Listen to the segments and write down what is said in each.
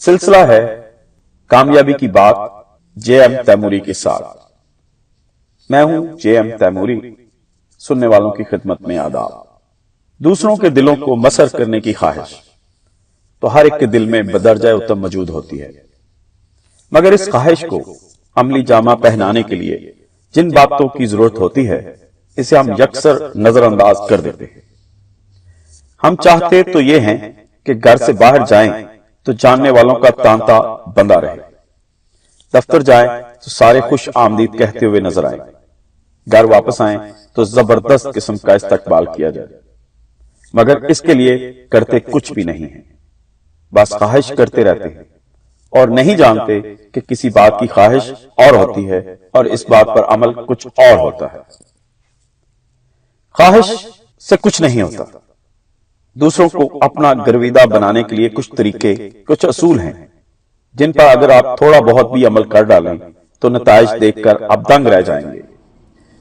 सिलसिला है कामयाबी की बात जे.एम. तैमूरी के साथ। मैं हूं जे.एम. तैमूरी। सुनने वालों की खिदमत में आदाब। दूसरों के दिलों को मसर करने की ख्वाहिश तो हर एक के दिल में बदरजा उत्तम मौजूद होती है, मगर इस ख्वाहिश को अमली जामा पहनाने के लिए जिन बातों की जरूरत होती है, इसे हम यकसर नजरअंदाज कर देते हैं। हम चाहते तो ये हैं कि घर से बाहर जाएं तो जानने वालों का तांता बंधा रहे, दफ्तर जाएं तो सारे खुश आमदीद कहते हुए नजर आए, घर वापस आएं तो जबरदस्त किस्म का इस्तकबाल किया जाए, मगर इसके लिए करते कुछ भी नहीं है, बस ख्वाहिश करते रहते हैं और नहीं जानते कि किसी बात की ख्वाहिश और होती है और इस बात पर अमल कुछ और होता है। ख्वाहिश से कुछ नहीं होता। दूसरों को अपना गर्विदा बनाने के लिए कुछ तरीके, कुछ असूल हैं, जिन पर अगर आप थोड़ा बहुत भी अमल कर डालें तो नताइज देखकर आप दंग रह जाएंगे।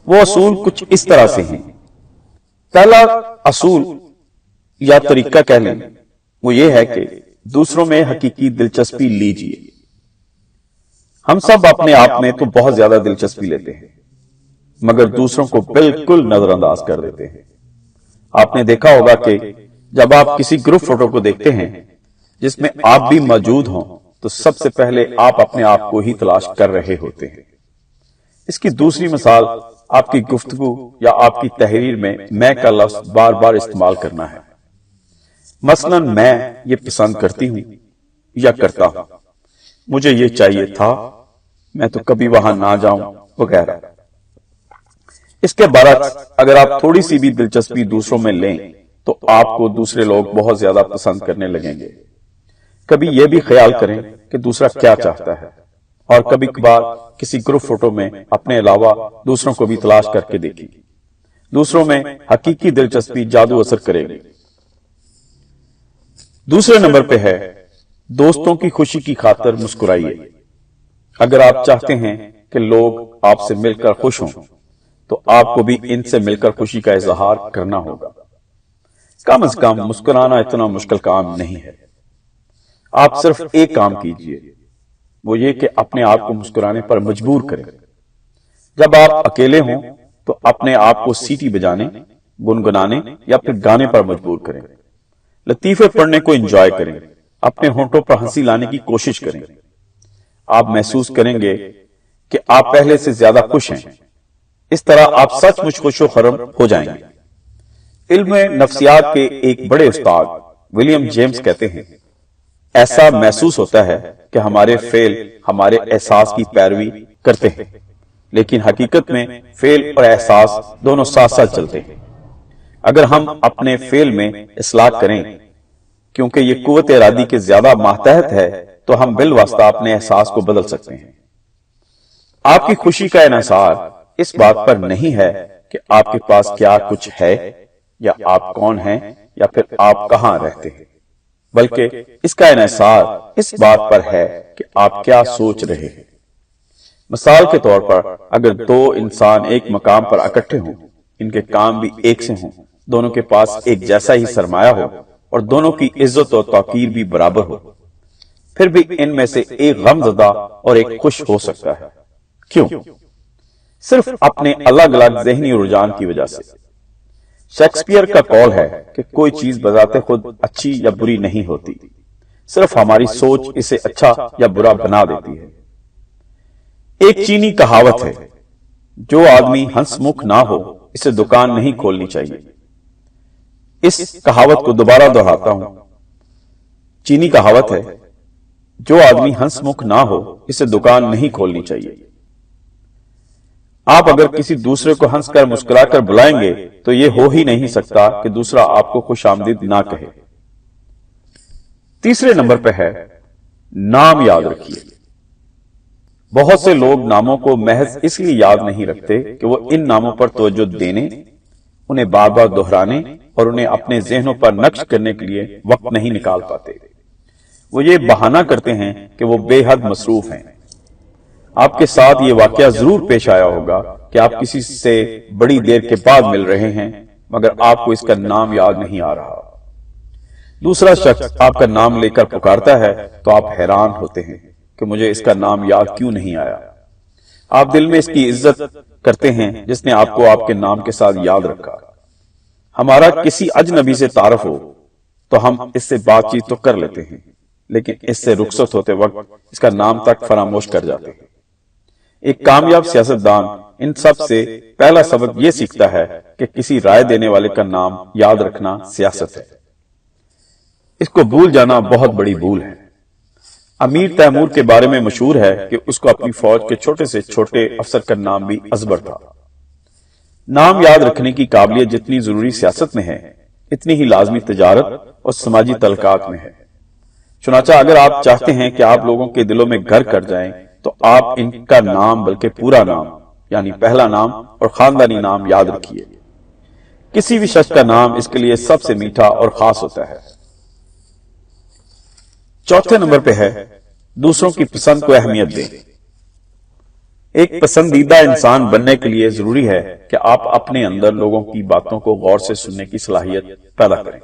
वो असूल कुछ इस तरह से हैं। पहला असूल या तरीका कह लें, वो ये है कि दूसरों में हकीकी दिलचस्पी लीजिए। हम सब अपने आप में तो बहुत ज्यादा दिलचस्पी लेते हैं, मगर दूसरों को बिल्कुल नजरअंदाज कर देते हैं। आपने देखा होगा कि जब आप किसी ग्रुप फोटो को देखते हैं जिसमें आप भी मौजूद हों, तो सबसे पहले आप अपने आप को ही तलाश कर रहे होते हैं। इसकी दूसरी मिसाल आपकी गुफ्तगू या आपकी तहरीर में मैं का लफ्ज बार बार इस्तेमाल करना है। मसलन मैं ये पसंद करती हूं या करता हूं, मुझे ये चाहिए था, मैं तो कभी वहां ना जाऊं वगैरह। इसके बरक्स अगर आप थोड़ी सी भी दिलचस्पी दूसरों में लें तो आपको दूसरे लोग बहुत ज्यादा पसंद करने लगेंगे। कभी यह भी ख्याल करें कि दूसरा क्या चाहता है, और कभी कभार किसी ग्रुप फोटो में अपने अलावा दूसरों को भी तलाश करके देखिए। दूसरों में हकीकी दिलचस्पी जादू असर करेगी। दूसरे नंबर पे है दोस्तों की खुशी की खातिर मुस्कुराइए। अगर आप चाहते हैं कि लोग आपसे मिलकर खुश हों, तो आपको भी इनसे मिलकर खुशी का इजहार करना होगा। कम से कम मुस्कुराना इतना मुश्किल काम नहीं है। आप सिर्फ एक काम कीजिए, वो ये कि अपने आप को मुस्कुराने पर मजबूर करें। जब आप अकेले हों तो अपने आप को सीटी बजाने, गुनगुनाने या फिर गाने पर मजबूर करें। लतीफे पढ़ने को एंजॉय करें, अपने होंठों पर हंसी लाने की कोशिश करें। आप महसूस करेंगे कि आप पहले से ज्यादा खुश हैं। इस तरह आप सचमुच खुशो खरम हो जाएंगे। इल्म नफ्सियात के एक बड़े उस्ताद विलियम जेम्स कहते हैं, ऐसा महसूस होता है कि हमारे फेल हमारे एहसास की पैरवी करते हैं, लेकिन हकीकत में फेल और एहसास दोनों साथ साथ चलते हैं। अगर हम अपने फेल में इस्लाह करें, क्योंकि ये कुव्वत इरादी के ज्यादा मातहत है, तो हम बिलवास्ता अपने एहसास को बदल सकते हैं। आपकी खुशी का इन्हिसार इस बात पर नहीं है कि आपके पास क्या कुछ है, या आप कौन हैं, या फिर आप कहां रहते हैं, बल्कि इसका इन्हिसार इस बात पर है कि आप क्या सोच रहे हैं। मिसाल के तौर पर अगर दो इंसान एक मकाम पर इकट्ठे हों, इनके काम भी एक से हों, दोनों के पास एक जैसा ही सरमाया हो और दोनों की इज्जत और तौकीर भी बराबर हो, फिर भी इनमें से एक गमज़दा और एक खुश हो सकता है। क्यों? सिर्फ अपने अलग अलग ज़हनी रुझान की वजह से। शेक्सपियर का कौल है कि कोई चीज बजाते खुद अच्छी या बुरी नहीं होती, सिर्फ हमारी सोच इसे अच्छा या बुरा बना देती है। एक चीनी कहावत है, जो आदमी हंसमुख ना हो इसे दुकान नहीं खोलनी चाहिए। इस कहावत को दोबारा दोहराता हूं। चीनी कहावत है, जो आदमी हंसमुख ना हो इसे दुकान नहीं खोलनी चाहिए। आप अगर किसी दूसरे को हंसकर मुस्कुराकर बुलाएंगे तो यह हो ही नहीं सकता कि दूसरा आपको खुशामदीद ना कहे। तीसरे नंबर पर है नाम याद रखिए। बहुत से लोग नामों को महज इसलिए याद नहीं रखते कि वो इन नामों पर तवज्जो देने, उन्हें बार बार दोहराने और उन्हें अपने जहनों पर नक्श करने के लिए वक्त नहीं निकाल पाते। वो ये बहाना करते हैं कि वो बेहद मसरूफ हैं। आपके साथ ये वाकया जरूर पेश आया होगा कि आप किसी से बड़ी देर के बाद मिल रहे हैं, मगर आपको इसका नाम याद नहीं आ रहा। دوسرا شخص آپ کا نام لے کر پکارتا ہے تو آپ حیران ہوتے ہیں کہ مجھے اس کا نام یاد کیوں نہیں آیا۔ آپ دل میں اس کی عزت کرتے ہیں جس نے آپ کو آپ کے نام کے ساتھ یاد رکھا۔ ہمارا کسی اجنبی سے تعارف ہو تو ہم اس سے بات چیت تو کر لیتے ہیں، لیکن اس سے رخصت ہوتے وقت اس کا نام تک فراموش کر جاتے ہیں۔ ایک کامیاب سیاستدان ان سب سے پہلا سبق یہ سیکھتا ہے کہ کسی رائے دینے والے کا نام یاد رکھنا سیاست ہے۔ اس کو بھول جانا بہت بڑی بھول ہے۔ امیر تیمور کے بارے میں مشہور ہے کہ اس کو اپنی فوج کے چھوٹے سے چھوٹے افسر کا نام بھی ازبر تھا۔ نام یاد رکھنے کی قابلیت جتنی ضروری سیاست میں ہے، اتنی ہی لازمی تجارت اور سماجی تعلقات میں ہے۔ چنانچہ اگر آپ چاہتے ہیں کہ آپ لوگوں کے دلوں میں گھر کر جائیں تو آپ ان کا نام بلکہ پورا نام یعنی پہلا نام اور خاندانی نام یاد رکھیے۔ کسی بھی شخص کا نام اس کے لیے سب سے میٹھا اور خاص ہوتا ہے۔ چوتھے نمبر پہ ہے دوسروں کی پسند کو اہمیت دیں۔ ایک پسندیدہ انسان بننے کے لیے ضروری ہے کہ آپ اپنے اندر لوگوں کی باتوں کو غور سے سننے کی صلاحیت پیدا کریں۔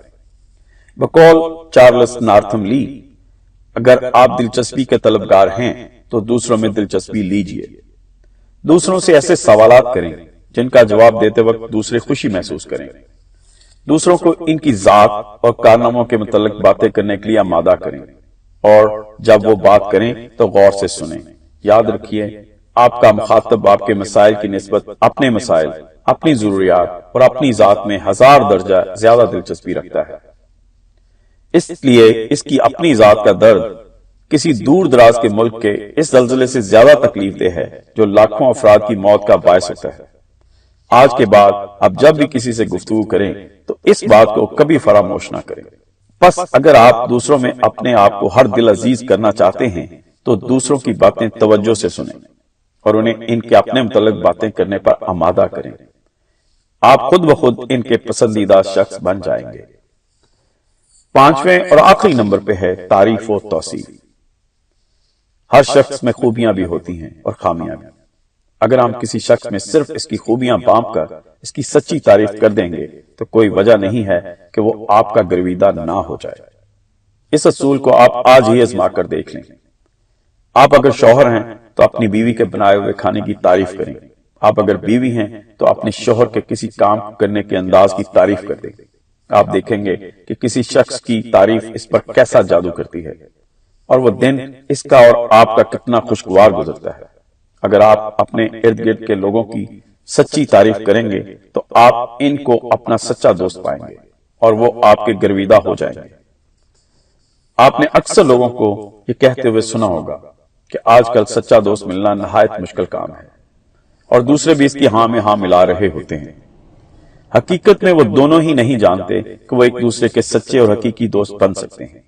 بقول چارلس نارتھم لی، اگر آپ دلچسپی کے طلبگار ہیں تو دوسروں میں دلچسپی لیجئے۔ دوسروں سے ایسے سوالات کریں جن کا جواب دیتے وقت دوسرے خوشی محسوس کریں۔ دوسروں کو ان کی ذات اور کارناموں کے متعلق باتیں کرنے کے لیے آمادہ کریں، اور جب وہ بات کریں تو غور سے سنیں۔ یاد رکھیے، آپ کا مخاطب آپ کے مسائل کی نسبت اپنے مسائل، اپنی ضروریات اور اپنی ذات میں 1000 درجہ زیادہ دلچسپی رکھتا ہے۔ اس لیے اس کی اپنی ذات کا درد کسی دور دراز کے ملک کے اس زلزلے سے زیادہ تکلیف دہ ہے جو لاکھوں افراد کی موت کا باعث ہوتا ہے۔ آج کے بعد آپ جب بھی کسی سے گفتگو کریں تو اس بات کو کبھی فراموش نہ کریں۔ پس اگر آپ دوسروں میں اپنے آپ کو ہر دل عزیز کرنا چاہتے ہیں تو دوسروں کی باتیں توجہ سے سنیں اور انہیں ان کے اپنے متعلق باتیں کرنے پر آمادہ کریں۔ آپ خود بخود ان کے پسندیدہ شخص بن جائیں گے۔ پانچویں اور آخری نمبر پہ ہے تعریف و توصیف۔ ہر شخص میں خوبیاں بھی ہوتی ہیں اور خامیاں بھی۔ اگر ہم کسی شخص میں صرف اس کی خوبیاں بانپ کر اس کی سچی تعریف کر دیں گے تو کوئی وجہ نہیں ہے کہ وہ آپ کا گرویدہ نہ ہو جائے۔ اس اصول کو آپ آج ہی آزما کر دیکھ لیں۔ آپ اگر شوہر ہیں تو اپنی بیوی کے بنائے ہوئے کھانے کی تعریف کریں۔ آپ اگر بیوی ہیں تو اپنے شوہر کے کسی کام کرنے کے انداز کی تعریف کر دیں۔ آپ دیکھیں گے کہ کسی شخص کی تعریف اس پر کیسا جادو کرتی ہے، اور وہ دن اس کا اور آپ کا کتنا خوشگوار گزرتا ہے۔ اگر آپ اپنے ارد گرد کے لوگوں کی سچی تعریف کریں گے تو آپ ان کو اپنا سچا دوست پائیں گے اور وہ آپ کے گرویدہ ہو جائیں گے۔ آپ نے اکثر لوگوں کو یہ کہتے ہوئے سنا ہوگا کہ آج کل سچا دوست ملنا نہایت مشکل کام ہے، اور دوسرے بھی اس کی ہاں میں ہاں ملا رہے ہوتے ہیں۔ حقیقت میں وہ دونوں ہی نہیں جانتے کہ وہ ایک دوسرے کے سچے اور حقیقی دوست بن سکتے ہیں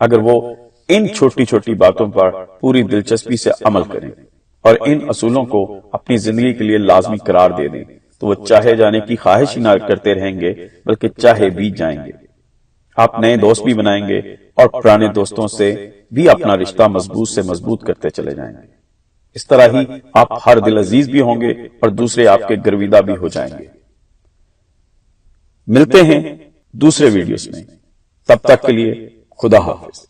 اگر وہ ان چھوٹی چھوٹی باتوں پر پوری دلچسپی سے عمل کریں اور ان اصولوں کو اپنی زندگی کے لیے لازمی قرار دے دیں، تو وہ چاہے جانے کی خواہش ہی نہ کرتے رہیں گے بلکہ چاہے بھی جائیں گے۔ آپ نئے دوست بھی بنائیں گے اور پرانے دوستوں سے بھی اپنا رشتہ مضبوط سے مضبوط کرتے چلے جائیں گے۔ اس طرح ہی آپ ہر دل عزیز بھی ہوں گے اور دوسرے آپ کے گرویدہ بھی ہو جائیں گے۔ ملتے ہیں دوسرے ویڈیوز میں، تب تک کے لیے خدا حافظ۔